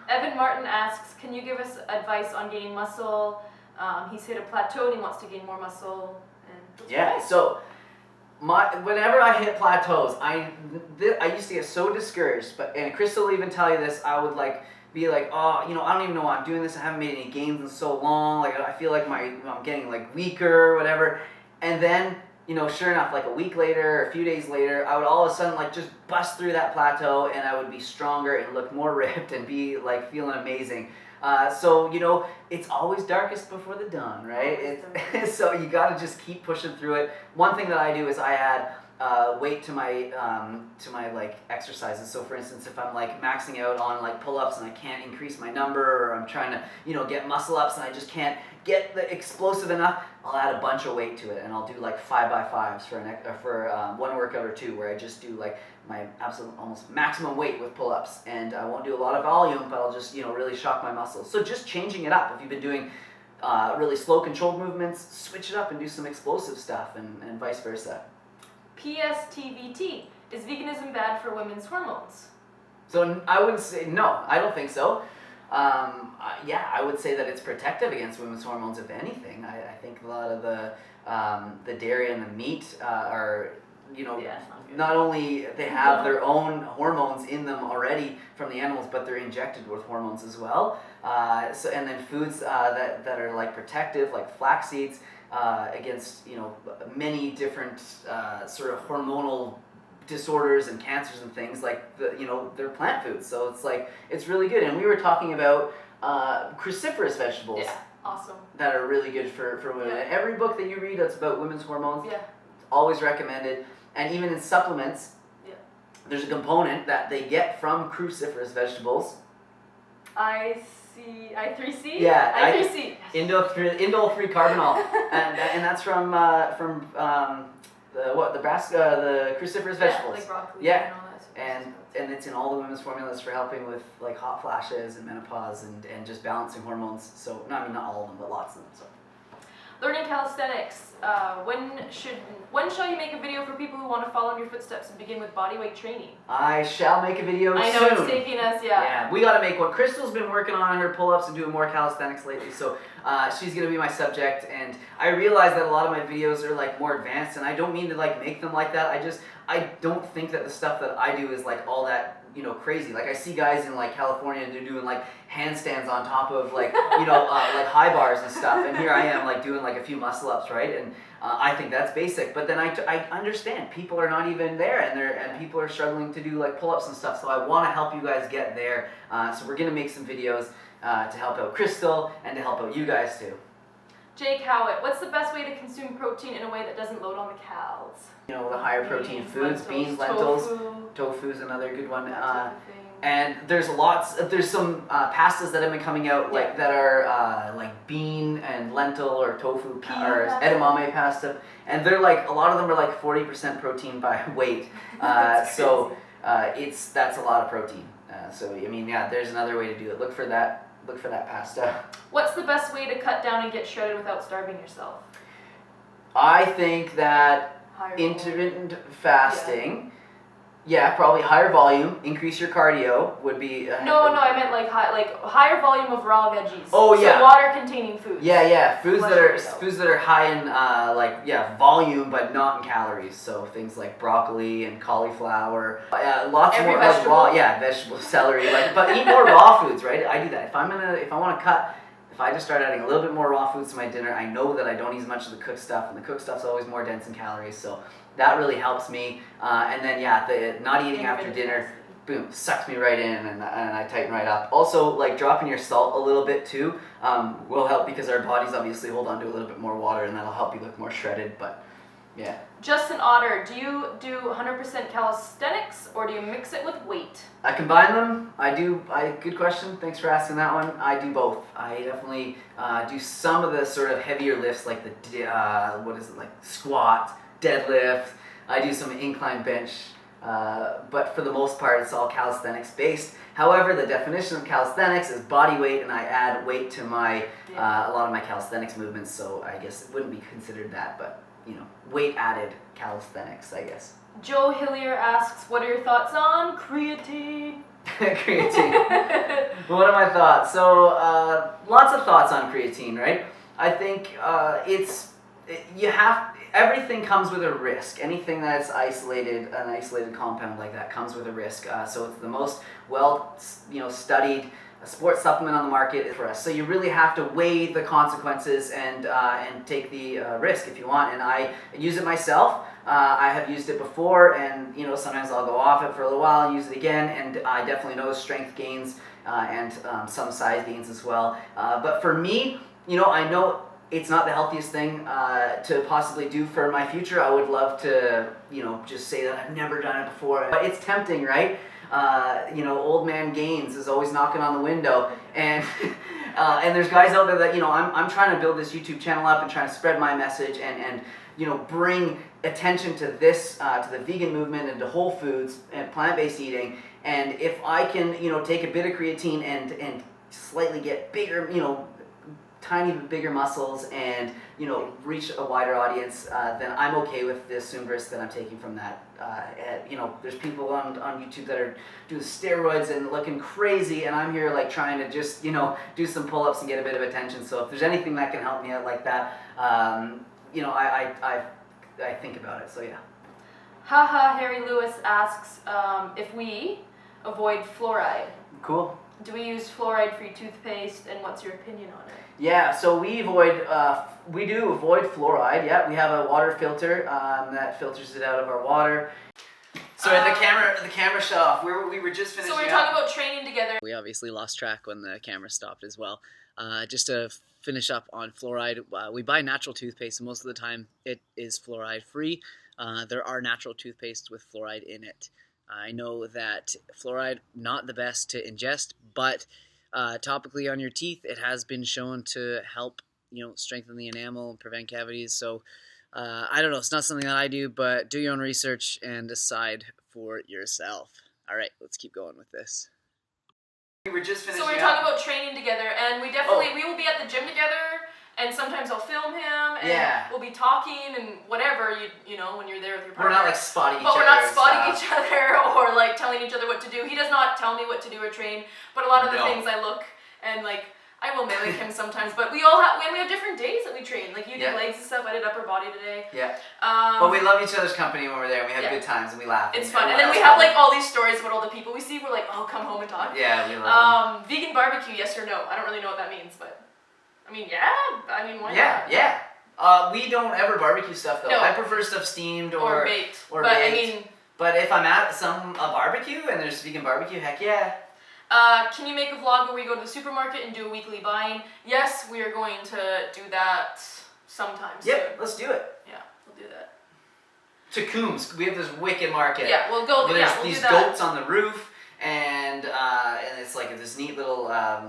Evan Martin asks, can you give us advice on gaining muscle? He's hit a plateau and he wants to gain more muscle. And yeah, so whenever I hit plateaus, I used to get so discouraged. And Crystal will even tell you this. I would be like, oh, I don't even know why I'm doing this. I haven't made any gains in so long. Like I feel like I'm getting like weaker or whatever. And then sure enough, like a week later, a few days later, I would all of a sudden like just bust through that plateau, and I would be stronger and look more ripped and be like feeling amazing. So it's always darkest before the dawn, right? So you got to just keep pushing through it. One thing that I do is I add weight to my like exercises. So for instance, if I'm like maxing out on like pull-ups and I can't increase my number, or I'm trying to get muscle ups and I just can't get the explosive enough, I'll add a bunch of weight to it, and I'll do like 5x5s for one workout or two, where I just do like my absolute almost maximum weight with pull-ups, and I won't do a lot of volume, but I'll just really shock my muscles. So just changing it up. If you've been doing really slow controlled movements, switch it up and do some explosive stuff, and vice versa. PSTVT, is veganism bad for women's hormones? So I would say no, I don't think so. I would say that it's protective against women's hormones, if anything. I think a lot of the dairy and the meat are, not only they have their own hormones in them already from the animals, but they're injected with hormones as well. And then foods that are like protective, like flax seeds, against many different sort of hormonal disorders and cancers and things, like they're plant foods, so it's really good. And we were talking about cruciferous vegetables, awesome, that are really good for women. Yeah. Every book that you read that's about women's hormones, it's always recommended. And even in supplements, there's a component that they get from cruciferous vegetables. I3C? Yeah, I3C. Indole 3-carbinol, and that's from the cruciferous vegetables. Like broccoli Yeah, and all that sort of and it's in all the women's formulas for helping with like hot flashes and menopause and just balancing hormones. So not all of them, but lots of them. So. Learning calisthenics. When shall you make a video for people who want to follow in your footsteps and begin with bodyweight training? I shall make a video soon. I know it's taking us, Yeah, we got to make one. Crystal's been working on her pull-ups and doing more calisthenics lately, so she's going to be my subject. And I realize that a lot of my videos are like more advanced, and I don't mean to like make them like that. I don't think that the stuff that I do is like all that crazy. Like I see guys in like California and they're doing like handstands on top of like like high bars and stuff, and here I am like doing like a few muscle ups, right? And I think that's basic, but then I understand people are not even there, and people are struggling to do like pull-ups and stuff. So I want to help you guys get there. So we're gonna make some videos to help out Crystal and to help out you guys too. Jake Howitt, what's the best way to consume protein in a way that doesn't load on the calories? The higher protein foods, beans, lentils, tofu is another good one. And there's some pastas that have been coming out that are like bean and lentil or tofu or edamame pasta, and they're like, a lot of them are like 40% protein by weight. That's a lot of protein. So I mean, there's another way to do it. Look for that pasta. What's the best way to cut down and get shredded without starving yourself? I think that intermittent fasting, probably higher volume, increase your cardio would be. No, I meant like higher volume of raw veggies. Oh yeah. So water-containing foods. Yeah. Foods that are high in volume but not in calories. So things like broccoli and cauliflower. Lots Every more vegetable. raw. Yeah, vegetable, celery. But eat more raw foods, right? I do that. If I want to cut. If I just start adding a little bit more raw foods to my dinner, I know that I don't eat as much of the cooked stuff, and the cooked stuff's always more dense in calories, so that really helps me. And then the not eating after dinner, boom, sucks me right in, and I tighten right up. Also, like dropping your salt a little bit too will help, because our bodies obviously hold on to a little bit more water, and that'll help you look more shredded. But yeah. Justin Otter, do you do 100% calisthenics or do you mix it with weight? I combine them. Good question. Thanks for asking that one. I do both. I definitely do some of the sort of heavier lifts, like the squat, deadlift. I do some incline bench, but for the most part, it's all calisthenics based. However, the definition of calisthenics is body weight, and I add weight to my a lot of my calisthenics movements. So I guess it wouldn't be considered that, but weight added calisthenics, I guess. Joe Hillier asks, what are your thoughts on creatine? Creatine. What are my thoughts? So, lots of thoughts on creatine, right? I think everything comes with a risk. Anything that's an isolated compound like that comes with a risk. So it's the most studied sports supplement on the market for us. So you really have to weigh the consequences and take the risk if you want. And I use it myself. I have used it before, and sometimes I'll go off it for a little while and use it again, and I definitely notice strength gains and some size gains as well. But for me, I know it's not the healthiest thing to possibly do for my future. I would love to, just say that I've never done it before. But it's tempting, right? Old man gains is always knocking on the window, and and there's guys out there that I'm trying to build this YouTube channel up and trying to spread my message and bring attention to this to the vegan movement and to whole foods and plant-based eating. And if I can take a bit of creatine and slightly get bigger, tiny bit bigger muscles and reach a wider audience, then I'm okay with the assumed risk that I'm taking from that. There's people on YouTube that are doing steroids and looking crazy, and I'm here like trying to just do some pull-ups and get a bit of attention. So if there's anything that can help me out like that, I think about it. So yeah. Haha, Harry Lewis asks if we avoid fluoride. Cool. Do we use fluoride-free toothpaste, and what's your opinion on it? Yeah, so we do avoid fluoride. Yeah, we have a water filter that filters it out of our water. So the camera shut off. We were just finishing. So we were talking about training together. We obviously lost track when the camera stopped as well. Just to finish up on fluoride, we buy natural toothpaste, and most of the time it is fluoride-free. There are natural toothpastes with fluoride in it. I know that fluoride, not the best to ingest, but topically on your teeth, it has been shown to help, strengthen the enamel and prevent cavities. So I don't know, it's not something that I do, but do your own research and decide for yourself. All right, let's keep going with this. We were just finishing. So we were talking about training together, and we will be at the gym together. And sometimes I'll film him, and we'll be talking and whatever, when you're there with your partner. We're not like spotting each other. But we're not spotting each other or like telling each other what to do. He does not tell me what to do or train, but a lot of the things I look and like, I will mimic him sometimes, but we have different days that we train. Like you did legs and stuff, I did upper body today. Yeah. But we love each other's company when we're there, and we have good times, and we laugh. It's fun. And then we have like all these stories about all the people we see. We're like, oh, come home and talk. Yeah, we love them. Vegan barbecue, yes or no? I don't really know what that means, but why not? Yeah. We don't ever barbecue stuff though. No. I prefer stuff steamed or baked. Baked. But if I'm at a barbecue and there's vegan barbecue, heck yeah. Can you make a vlog where we go to the supermarket and do a weekly buying? Yes, we are going to do that sometime soon. Yep, let's do it. Yeah, we'll do that. To Coombs, we have this wicked market. Yeah, we'll go. There's we'll these do that. goats on the roof. And it's like this neat little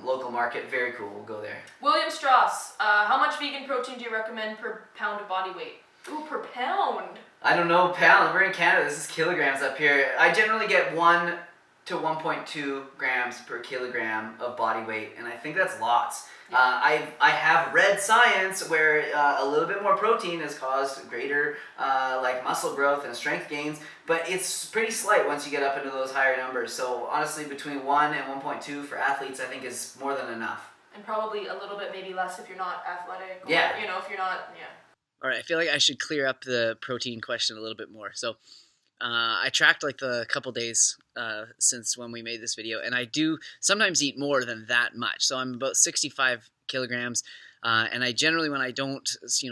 local market. Very cool. We'll go there. William Strauss, how much vegan protein do you recommend per pound of body weight? Ooh, per pound. I don't know, pound. We're in Canada. This is kilograms up here. I generally get 1 to 1.2 grams per kilogram of body weight, and I think that's lots. I have read science where a little bit more protein has caused greater muscle growth and strength gains, but it's pretty slight once you get up into those higher numbers. So honestly, between 1 and 1.2 for athletes, I think is more than enough. And probably a little bit maybe less if you're not athletic. Or, yeah. If you're not, All right, I feel like I should clear up the protein question a little bit more. So I tracked like the couple days since when we made this video, and I do sometimes eat more than that much. So I'm about 65 kilograms, and I generally, when I don't,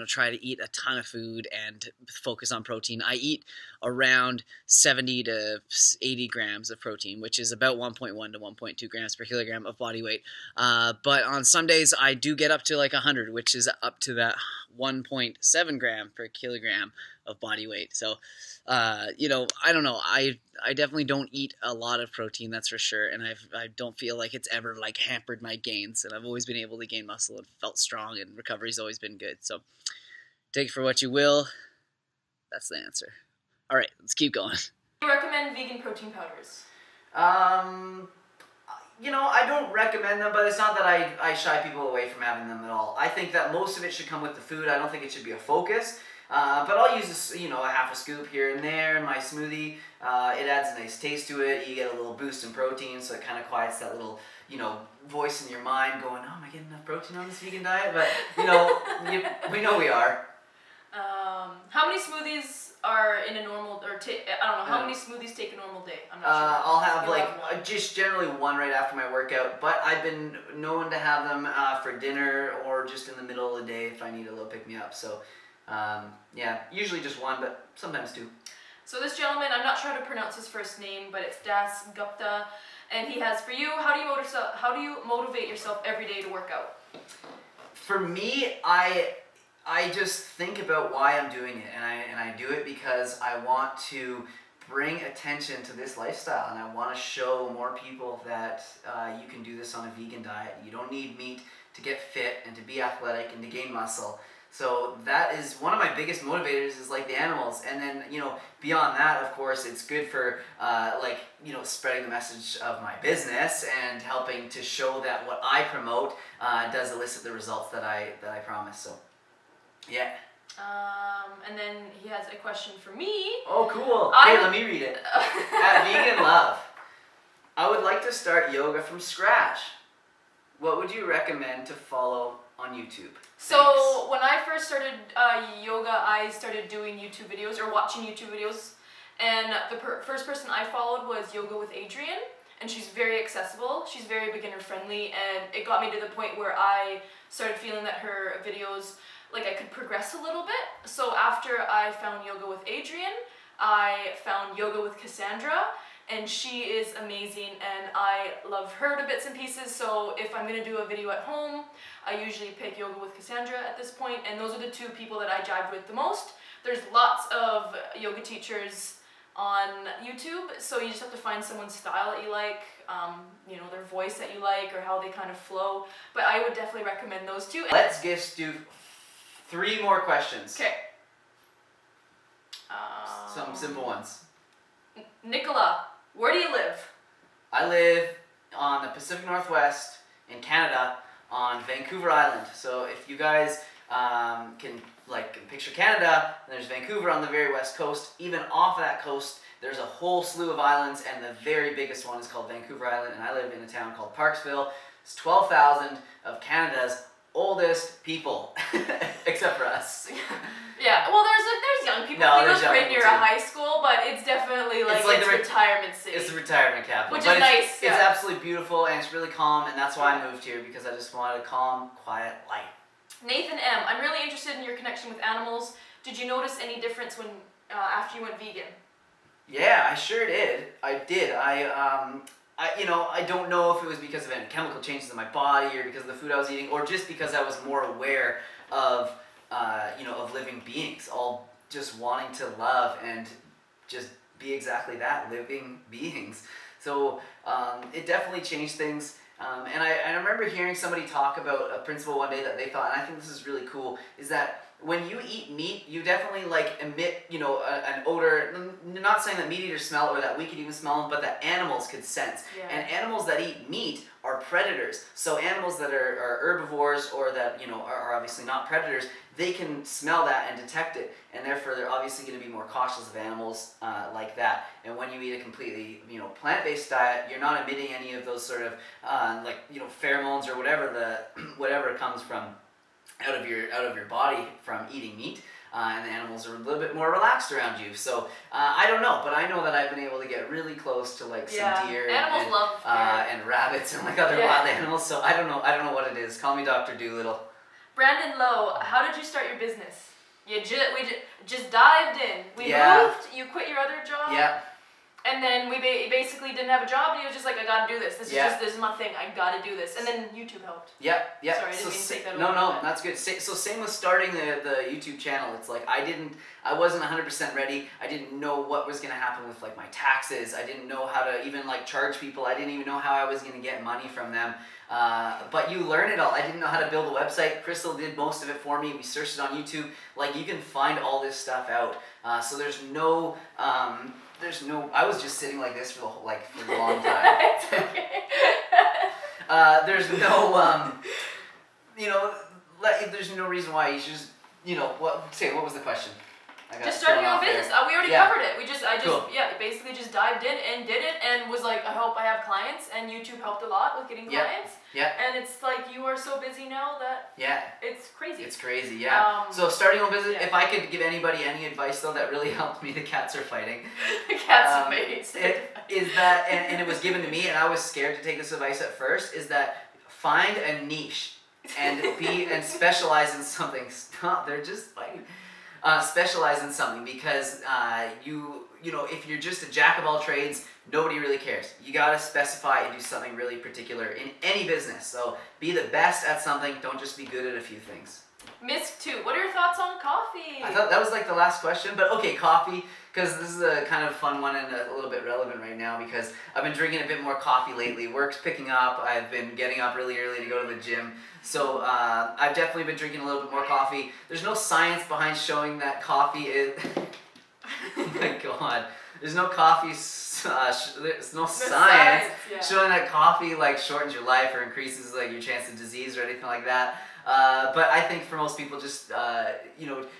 try to eat a ton of food and focus on protein, I eat around 70 to 80 grams of protein, which is about 1.1 to 1.2 grams per kilogram of body weight. But on some days, I do get up to like 100, which is up to that 1.7 gram per kilogram of body weight. So, I don't know. I definitely don't eat a lot of protein, that's for sure. And I don't feel like it's ever like hampered my gains. And I've always been able to gain muscle and felt strong, and recovery's always been good. So take it for what you will. That's the answer. All right, let's keep going. Do you recommend vegan protein powders? I don't recommend them, but it's not that I shy people away from having them at all. I think that most of it should come with the food. I don't think it should be a focus. But I'll use this, a half a scoop here and there in my smoothie. It adds a nice taste to it. You get a little boost in protein, so it kind of quiets that little, voice in your mind going, oh, am I getting enough protein on this vegan diet? But, we know we are. How many smoothies are in a normal, or I don't know, how many smoothies take a normal day? I'm not sure. I'll have just generally one right after my workout, but I've been known to have them for dinner or just in the middle of the day if I need a little pick-me-up. So, usually just one, but sometimes two. So this gentleman, I'm not sure how to pronounce his first name, but it's Das Gupta, and he has, for you, how do you motivate yourself every day to work out? For me, I just think about why I'm doing it, and I do it because I want to bring attention to this lifestyle, and I want to show more people that you can do this on a vegan diet. You don't need meat to get fit and to be athletic and to gain muscle. So that is one of my biggest motivators, is like the animals. And then, beyond that, of course, it's good for spreading the message of my business and helping to show that what I promote does elicit the results that I promise. So, yeah. And then he has a question for me. Oh, cool. Hey, let me read it. At Vegan Love, I would like to start yoga from scratch. What would you recommend to follow on YouTube? So when I first started yoga, I started doing YouTube videos or watching YouTube videos, and the first person I followed was Yoga with Adriene, and she's very accessible. She's very beginner friendly, and it got me to the point where I started feeling that her videos, like, I could progress a little bit. So after I found Yoga with Adriene, I found Yoga with Cassandra, and she is amazing, and I love her to bits and pieces. So if I'm gonna do a video at home, I usually pick Yoga with Cassandra at this point, and those are the two people that I jive with the most. There's lots of yoga teachers on YouTube, so you just have to find someone's style that you like, their voice that you like, or how they kind of flow. But I would definitely recommend those two. Let's just do 3 more questions. Okay. Some simple ones. Nicola, where do you live? I live on the Pacific Northwest in Canada on Vancouver Island. So if you guys can picture Canada, and there's Vancouver on the very west coast. Even off of that coast, there's a whole slew of islands, and the very biggest one is called Vancouver Island, and I live in a town called Parksville. It's 12,000 of Canada's oldest people, except for us. Yeah, well, there's young people. No, We there's live young right near people a too. high school, but it's definitely it's the retirement city. It's the retirement capital. Which but is nice. It's absolutely beautiful, and it's really calm, and that's why I moved here, because I just wanted a calm, quiet life. Nathan M., I'm really interested in your connection with animals. Did you notice any difference when after you went vegan? Yeah, I sure did. I did. I don't know if it was because of any chemical changes in my body, or because of the food I was eating, or just because I was more aware of living beings, all just wanting to love and just be exactly that, living beings. So it definitely changed things. And I remember hearing somebody talk about a principle one day that they thought, and I think this is really cool, is that when you eat meat, you definitely emit, an odor. Not saying that meat eaters smell it or that we could even smell them, but that animals could sense. Yeah. And animals that eat meat are predators. So animals that are herbivores, or that are obviously not predators, they can smell that and detect it, and therefore they're obviously going to be more cautious of animals like that. And when you eat a completely plant-based diet, you're not emitting any of those sort of pheromones or whatever comes from out of your body from eating meat, and the animals are a little bit more relaxed around you. So I don't know, but I know that I've been able to get really close to some deer and rabbits and other wild animals. So I don't know what it is. Call me Dr. Doolittle. Brandon Lowe, how did you start your business? We just dived in. We moved. You quit your other job. Yeah. And then we basically didn't have a job, and he was just like, I gotta do this. This is my thing. I gotta do this. And then YouTube helped. Yep. Sorry, I didn't mean to take that over. No, that's good. So same with starting the YouTube channel. It's like I wasn't 100% ready. I didn't know what was gonna happen with my taxes. I didn't know how to even charge people. I didn't even know how I was gonna get money from them. But you learn it all. I didn't know how to build a website. Crystal did most of it for me. We searched it on YouTube. You can find all this stuff out. So there's no. I was just sitting like this for a long time. It's okay. There's no, there's no reason why you should just what was the question? Just starting your own business. We already Yeah. covered it. Cool. Basically just dived in and did it and was like, I hope I have clients, and YouTube helped a lot with getting clients. Yeah. And it's like you are so busy now that it's crazy. It's crazy, yeah. So starting your own business, if I could give anybody any advice though that really helped me, the cats are fighting. The cats are fighting. Is that, and it was given to me, and I was scared to take this advice at first, is that find a niche and specialize in something. Stop, they're just fighting. Specialize in something, because if you're just a jack of all trades, nobody really cares. You gotta specify and do something really particular in any business. So be the best at something. Don't just be good at a few things. Miss 2, what are your thoughts on coffee? I thought that was like the last question, but okay, coffee, because this is a kind of fun one and a little bit relevant right now, because I've been drinking a bit more coffee lately. Work's picking up. I've been getting up really early to go to the gym. So I've definitely been drinking a little bit more coffee. There's no science behind showing that coffee is... Oh my god. There's no coffee... there's no science showing that coffee like shortens your life or increases like your chance of disease or anything like that. But I think for most people, just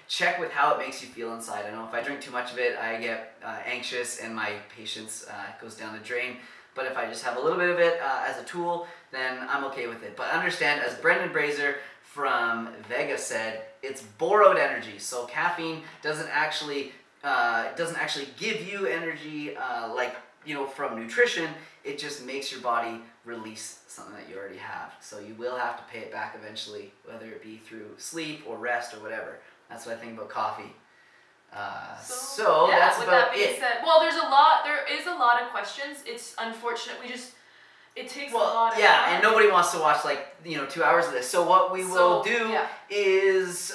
check with how it makes you feel inside. I know if I drink too much of it, I get anxious and my patience goes down the drain. But if I just have a little bit of it as a tool, then I'm okay with it. But understand, as Brendan Brazier from Vega said, it's borrowed energy. So caffeine doesn't actually give you energy from nutrition. It just makes your body release something that you already have. So you will have to pay it back eventually, whether it be through sleep or rest or whatever. That's what I think about coffee. So that's with about that being it. said, well, there is a lot of questions. It's unfortunate. It takes a lot of time. And nobody wants to watch 2 hours of this. So what we will do is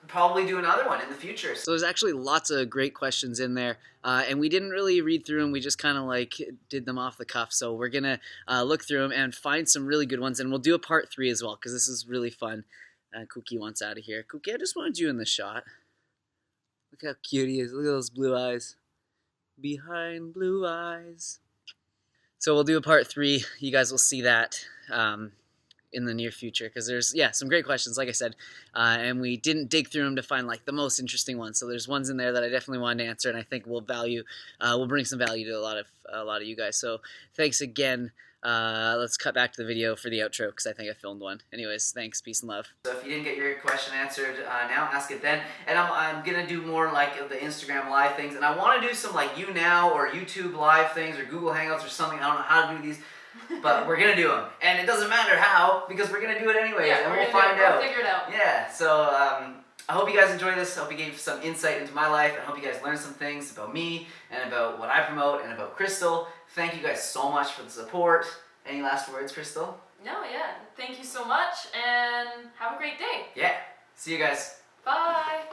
probably do another one in the future. So there's actually lots of great questions in there, and we didn't really read through them. We just kind of did them off the cuff. So we're gonna look through them and find some really good ones, and we'll do a part 3 as well, because this is really fun. Cookie wants out of here. Cookie, I just wanted you in the shot. Look how cute he is. Look at those blue eyes. Behind blue eyes. So we'll do a part 3. You guys will see that in the near future, because there's some great questions, like I said, and we didn't dig through them to find the most interesting ones. So there's ones in there that I definitely wanted to answer, and I think we'll bring some value to a lot of you guys. So thanks again. Let's cut back to the video for the outro, because I think I filmed one. Anyways, thanks, peace and love. So if you didn't get your question answered now, ask it then. And I'm gonna do more the Instagram live things, and I want to do some You Now or YouTube live things or Google Hangouts or something. I don't know how to do these, but we're gonna do them, and it doesn't matter how, because we're gonna do it anyways, and we'll find out. We'll figure it out. Yeah. So I hope you guys enjoyed this. I hope you gave some insight into my life. I hope you guys learned some things about me and about what I promote and about Crystal. Thank you guys so much for the support. Any last words, Crystal? No, thank you so much, and have a great day. Yeah. See you guys. Bye.